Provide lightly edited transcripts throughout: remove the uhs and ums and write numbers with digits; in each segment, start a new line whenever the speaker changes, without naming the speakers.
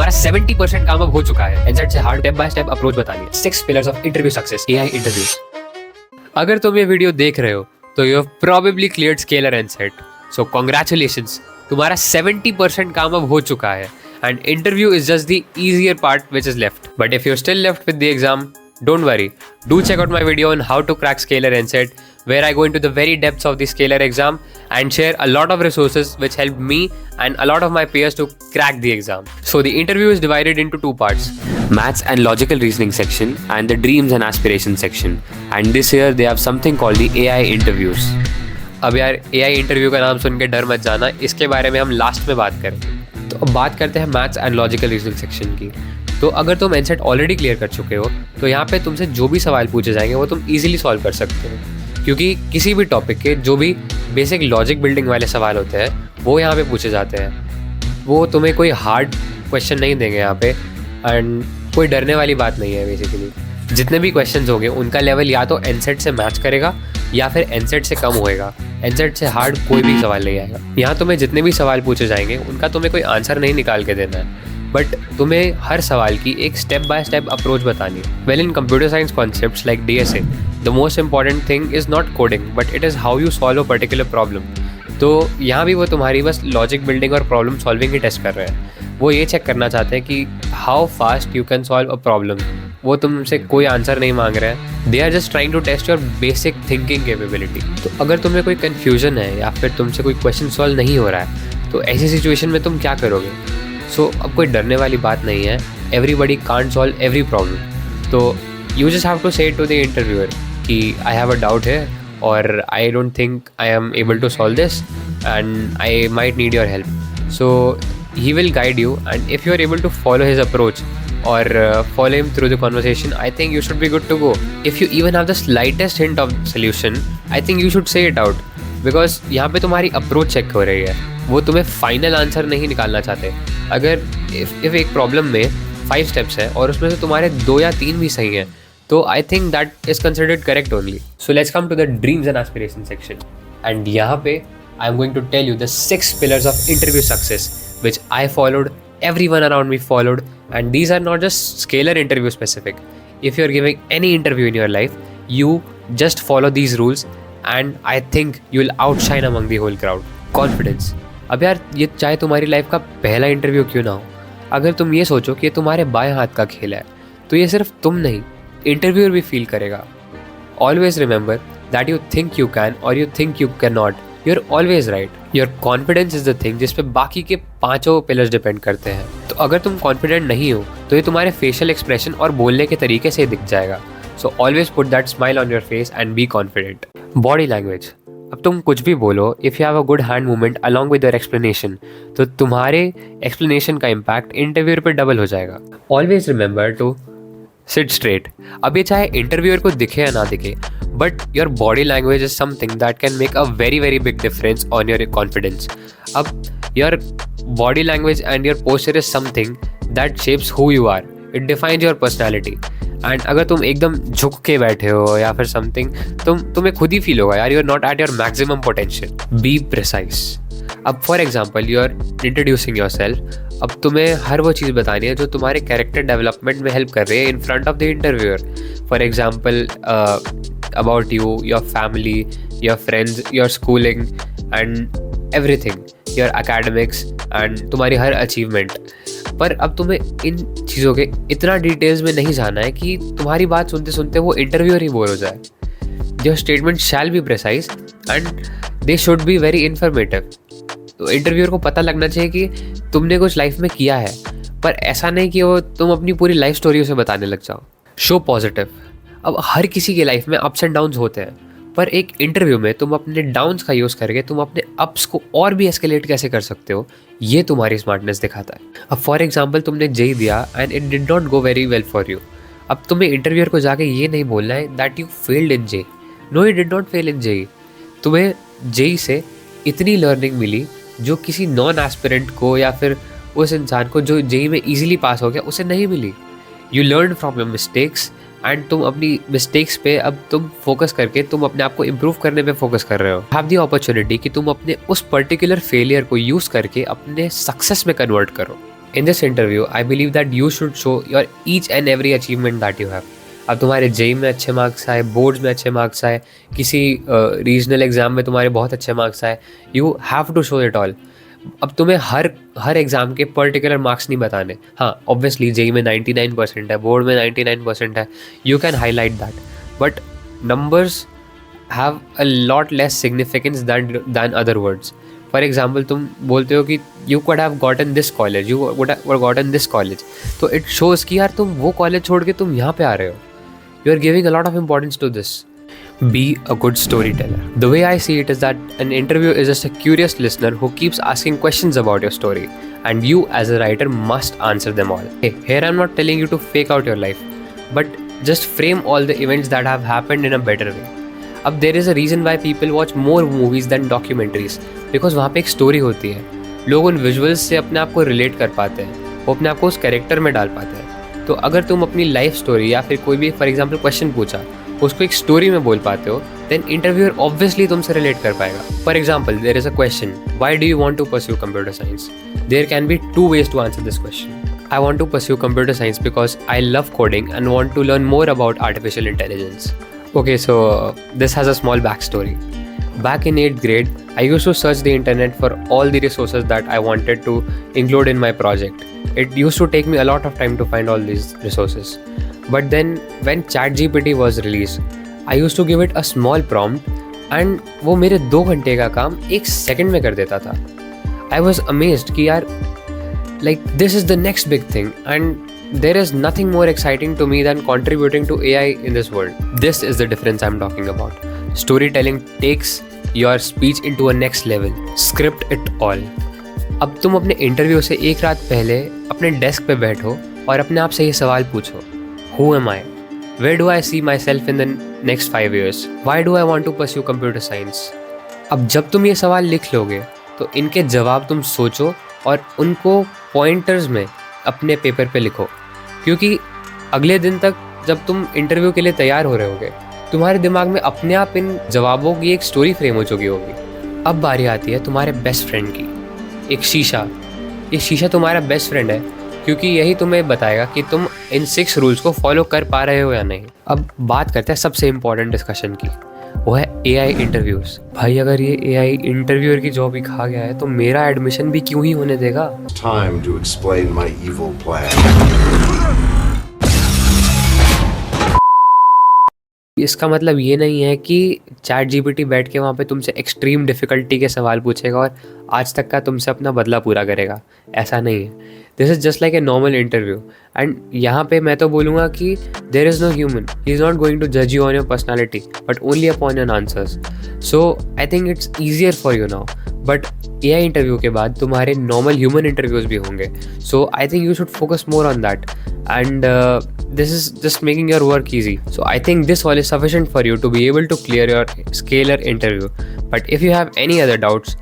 तुम्हारा 70% काम अब हो चुका है। एनसेट से hard step by step approach बतानी है। 6 पिलर्स ऑफ इंटरव्यू सक्सेस, एआई इंटरव्यूज। अगर तुम ये वीडियो देख रहे हो तो you have probably cleared Scaler NSET, so congratulations, तुम्हारा 70% काम अब हो चुका है and interview is just the easier part which is left. But if you're still left with the exam, don't worry. Do check out my video on how to crack Scalar NCET, where I go into the very depths of the Scalar exam and share a lot of resources which helped me and a lot of my peers to crack the exam. So the interview is divided into two parts: maths and logical reasoning section and the dreams and aspirations section. And this year they have something called the AI interviews. अब यार AI interview का नाम सुन के डर मत जाना, इसके बारे में हम लास्ट में बात करें। तो अब बात करते हैं maths and logical reasoning section की। तो अगर तुम एनसेट ऑलरेडी क्लियर कर चुके हो तो यहाँ पे तुमसे जो भी सवाल पूछे जाएंगे वो तुम इजीली सॉल्व कर सकते हो, क्योंकि किसी भी टॉपिक के जो भी बेसिक लॉजिक बिल्डिंग वाले सवाल होते हैं वो यहाँ पे पूछे जाते हैं। वो तुम्हें कोई हार्ड क्वेश्चन नहीं देंगे यहाँ पे, एंड कोई डरने वाली बात नहीं है। बेसिकली जितने भी क्वेश्चंस होंगे उनका लेवल या तो एनसेट से मैच करेगा या फिर एनसेट से कम होएगा। एनसेट से हार्ड कोई भी सवाल नहीं आएगा। यहाँ तुम्हें जितने भी सवाल पूछे जाएंगे उनका तुम्हें कोई आंसर नहीं निकाल के देना है, बट तुम्हें हर सवाल की एक स्टेप बाय स्टेप अप्रोच बतानी है। Well, in computer science concepts like DSA, the most important thing is not coding but it is how you solve a particular problem. तो यहाँ भी वो तुम्हारी बस लॉजिक बिल्डिंग और प्रॉब्लम सॉल्विंग ही test कर रहे हैं। वो ये चेक करना चाहते हैं कि how fast you can solve a problem. वो तुमसे कोई आंसर नहीं मांग रहे हैं, they are just trying to test your basic thinking capability. तो अगर तुम्हें कोई कन्फ्यूजन है या फिर तुमसे कोई क्वेश्चन सॉल्व नहीं हो रहा है तो ऐसी सिचुएशन में तुम क्या करोगे? सो अब कोई डरने वाली बात नहीं है। Everybody can't solve every problem. तो you just have to say to the interviewer कि आई हैव अ डाउट है और I don't think I am able to solve this and I might need your help. So he will guide you, and if you are able to follow his approach or follow him through the conversation, I think you should be good to go. If you even have the slightest hint of solution, I think you should say it out, because यहाँ पे तुम्हारी approach check हो रही है। वो तुम्हें final answer नहीं निकालना चाहते। अगर if एक प्रॉब्लम में 5 स्टेप्स है और उसमें से तुम्हारे 2 या 3 भी सही हैं तो I think that is considered correct only. So let's come to the dreams and aspiration section, and यहाँ पे I am going to tell you the 6 pillars of interview success which I followed, everyone around me followed, and these are not just Scalar interview specific. If you're giving any interview in your life, you just follow these rules and I think you'll outshine among the whole crowd. Confidence. अब यार ये चाहे तुम्हारी life का पहला interview क्यों ना हो, अगर तुम ये सोचो कि ये तुम्हारे बाएं हाथ का खेल है तो ये सिर्फ तुम नहीं, इंटरव्यूअर भी फील करेगा। Always remember that you think you can or you think you cannot. You're always right. Your confidence is the thing जिस पे बाकी के 5 पिलर्स डिपेंड करते हैं। तो अगर तुम कॉन्फिडेंट नहीं हो तो ये तुम्हारे फेशियल एक्सप्रेशन और बोलने के तरीके से दिख जाएगा। So always put that smile on your face and be confident. Body language. अब तुम कुछ भी बोलो, if you have a good hand movement along with your explanation, तो तुम्हारे एक्सप्लेनेशन का इम्पैक्ट इंटरव्यूअर पर डबल हो जाएगा। Always remember to sit straight. अब ये चाहे इंटरव्यूअर को दिखे या ना दिखे, but your body language is something that can make a very very big difference on your confidence. अब your body language and your posture is something that shapes who you are. It defines your personality. And अगर तुम एकदम झुक के बैठे हो या फिर something, तुम्हें खुद ही फील होगा यार you're not at your maximum potential. Be precise. अब for example you are introducing yourself. अब तुम्हें हर वो चीज़ बतानी है जो तुम्हारे कैरेक्टर डेवलपमेंट में हेल्प कर रही है in front of the interviewer. For example about you, your family, your friends, your schooling and everything, your academics and तुम्हारी हर achievement। पर अब तुम्हें इन चीज़ों के इतना डिटेल्स में नहीं जाना है कि तुम्हारी बात सुनते सुनते वो इंटरव्यूअर ही बोर हो जाए। Your statement shall be precise and they should be very informative। तो इंटरव्यूअर को पता लगना चाहिए कि तुमने कुछ लाइफ में किया है, पर ऐसा नहीं कि वो तुम अपनी पूरी लाइफ स्टोरी उसे बताने लग जाओ। Show positive. अब हर किसी की लाइफ में अप्स एंड डाउन्स होते हैं, पर एक इंटरव्यू में तुम अपने डाउन्स का यूज़ करके तुम अपने अप्स को और भी एस्केलेट कैसे कर सकते हो, ये तुम्हारी स्मार्टनेस दिखाता है। अब फॉर एग्जांपल तुमने जेई दिया and it did not go very well for you. अब तुम्हें इंटरव्यूअर को जाके ये नहीं बोलना है that you failed in JEE. No, you did not fail in JEE. तुम्हें जेई से इतनी लर्निंग मिली जो किसी नॉन एस्पिरेंट को या फिर उस इंसान को जो जेई में ईजिली पास हो गया उसे नहीं मिली। You learn from your mistakes and तुम अपनी मिस्टेक्स पे अब तुम फोकस करके तुम अपने आप को इम्प्रूव करने पे फोकस कर रहे हो। हैव दी अपॉर्चुनिटी कि तुम अपने उस पर्टिकुलर फेलियर को यूज़ करके अपने सक्सेस में कन्वर्ट करो। In this interview, I believe that you should show your each and every achievement that you have. अब तुम्हारे जेई में अच्छे मार्क्स आए, बोर्ड्स में अच्छे मार्क्स आए, किसी रीजनल एग्ज़ाम में तुम्हारे बहुत अच्छे मार्क्स आए, you have to show it all. अब तुम्हें हर एग्ज़ाम के पर्टिकुलर मार्क्स नहीं बताने. हाँ, ऑब्वियसली जेई में 99% है, बोर्ड में 99% है, you can highlight that, but numbers have a lot less significance than other words. For example, तुम बोलते हो कि you could have gotten this college, you would have gotten this college, तो it shows कि यार तुम वो कॉलेज छोड़ के तुम यहाँ पे आ रहे हो. You are giving a lot of importance to this. Be a good storyteller. The way I see it is that an interview is just a curious listener who keeps asking questions about your story, and you as a writer must answer them all. Hey, here I'm not telling you to fake out your life, but just frame all the events that have happened in a better way. अब there is a reason why people watch more movies than documentaries, because वहाँ पे एक story होती है. लोग उन visuals से अपने आप को relate कर पाते हैं, वो अपने आप को उस character में डाल पाते हैं. तो अगर तुम अपनी life story या फिर कोई भी for example question पूछा, उसको एक स्टोरी में बोल पाते हो, देन इंटरव्यूअर ऑब्वियसली तुमसे रिलेट कर पाएगा. For example, there is a question, why do you want to pursue computer science? There can be two ways to answer this question. I want to pursue computer science because I love coding and want to learn more about artificial intelligence. Okay, so this has a small backstory. Back in 8th grade, I used to search the internet for all the resources that I wanted to include in my project. It used to take me a lot of time to find all these resources. But then when ChatGPT was released, I used to give it a small prompt and वो मेरे 2 घंटे का काम 1 second में कर देता था. I was amazed कि यार like this is the next big thing and there is nothing more exciting to me than contributing to AI in this world. This is the difference I'm talking about. Storytelling takes your speech into a next level. Script it all. अब तुम अपने interview से एक रात पहले अपने desk पे बैठो और अपने आप से ये सवाल पूछो, Who am I? Where do I see myself in the next 5 years? Why do I want to pursue computer science? अब जब तुम ये सवाल लिख लोगे तो इनके जवाब तुम सोचो और उनको पॉइंटर्स में अपने पेपर पे लिखो, क्योंकि अगले दिन तक जब तुम इंटरव्यू के लिए तैयार हो रहे होगे, तुम्हारे दिमाग में अपने आप इन जवाबों की एक स्टोरी फ्रेम हो चुकी होगी. अब बारी आती है तुम्हारे बेस्ट फ्रेंड की. एक शीशा. ये शीशा तुम्हारा बेस्ट फ्रेंड है क्योंकि यही तुम्हें बताएगा कि तुम इन 6 रूल्स को फॉलो कर पा रहे हो या नहीं. अब बात करते हैं सबसे इम्पॉर्टेंट डिस्कशन की, वो है AI इंटरव्यूज़. भाई अगर ये AI इंटरव्यूअर की जॉब ही खा गया है तो मेरा एडमिशन भी क्यों ही होने देगा.
Time to explain my evil plan.
इसका मतलब ये नहीं है कि ChatGPT बैठ के वहाँ पे तुमसे एक्सट्रीम डिफ़िकल्टी के सवाल पूछेगा और आज तक का तुमसे अपना बदला पूरा करेगा. ऐसा नहीं है. This is just like a normal interview and यहाँ पे मैं तो बोलूँगा कि there is no human. He is not going to जज you on your personality but only upon your answers. So I think it's easier for you now. But AI interview के बाद तुम्हारे नॉर्मल ह्यूमन इंटरव्यूज़ भी होंगे. So I think you should focus more on that and this is just making your work easy. So I think this all is sufficient for you to be able to clear your Scalar interview. But if you have any other doubts,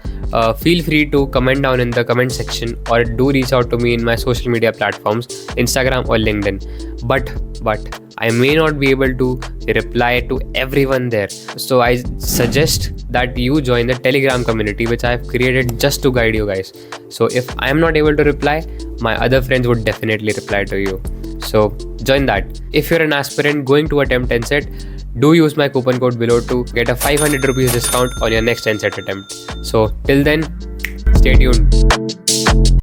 feel free to comment down in the comment section or do reach out to me in my social media platforms, Instagram or LinkedIn. But I may not be able to reply to everyone there. So I suggest that you join the Telegram community which I have created just to guide you guys. So if I am not able to reply, my other friends would definitely reply to you. So join that. If you're an aspirant going to attempt NCET, do use my coupon code below to get a 500 rupees discount on your next NCET attempt. So till then, stay tuned.